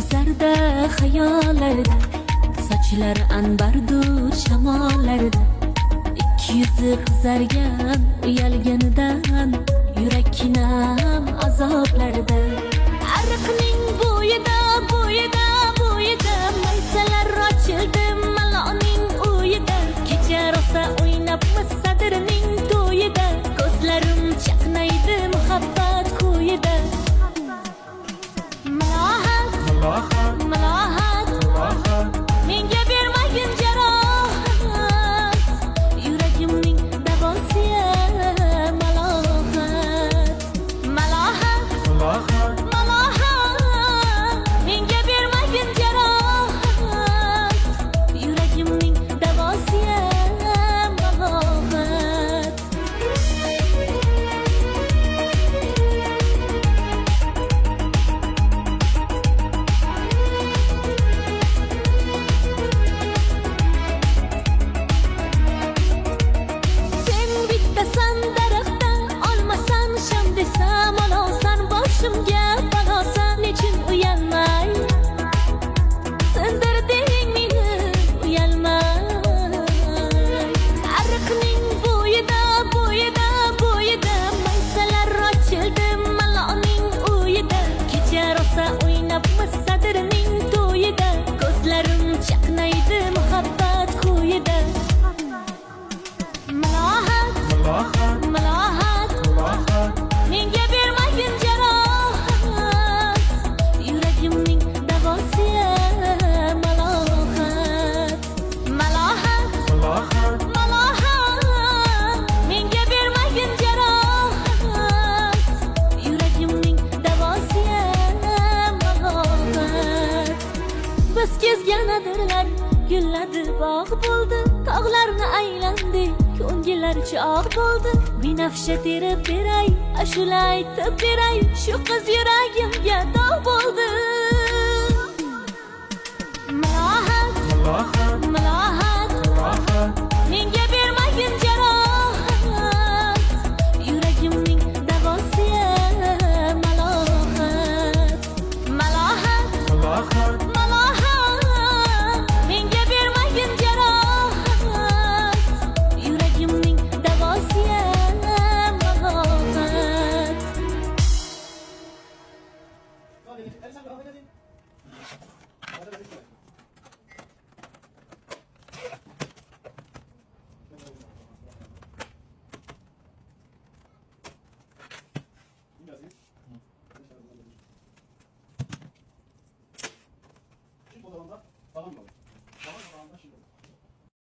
kezarda xayollarda, sochlari anbardur shamollarda. Ikki yuzi qizargan uyalganidan, yurakkinam azoblarda. Ariqning bo'yida maysalar ochildi maloning uyida. Kecha rosa o'ynabmiz sadrining to'yida, ko'zlarim chaqnaydi muhabbat qo'yida. Malohat menga bermagin jarohat, yuragimning davosiya malohat menga bermagin jarohat, yuragimning davosiya malohat. Sen bittasan daraxtdan, olmasan sham desam, olasan boshimga balosan. Nechun uyalmay sindirding meni, uyalmay. Ariqning bo'yida maysalar ochildi maloning uyida. Kecha rosa o'ynabmiz sadrining to'yida, ko'zlarim chaqnaydi muhabbat qo'yida. Malohat menga bermagin jarohat, yuragimning davosiya malohat menga bermagin jarohat, yuragimning davosiya malohat. Biz kezgan adirlar gulladi, bog' bo'ldi, tog'larni aylandik, ko'ngillar chog' bo'ldi. Binafsha terib beray, ashula aytib beray, shu qiz yuragimga dog' bo'ldi. Malohat menga bermagin jarohat, yuragimning davosiya malohat menga bermagin jarohat, yuragimning davosiya malohat. Tamam mı?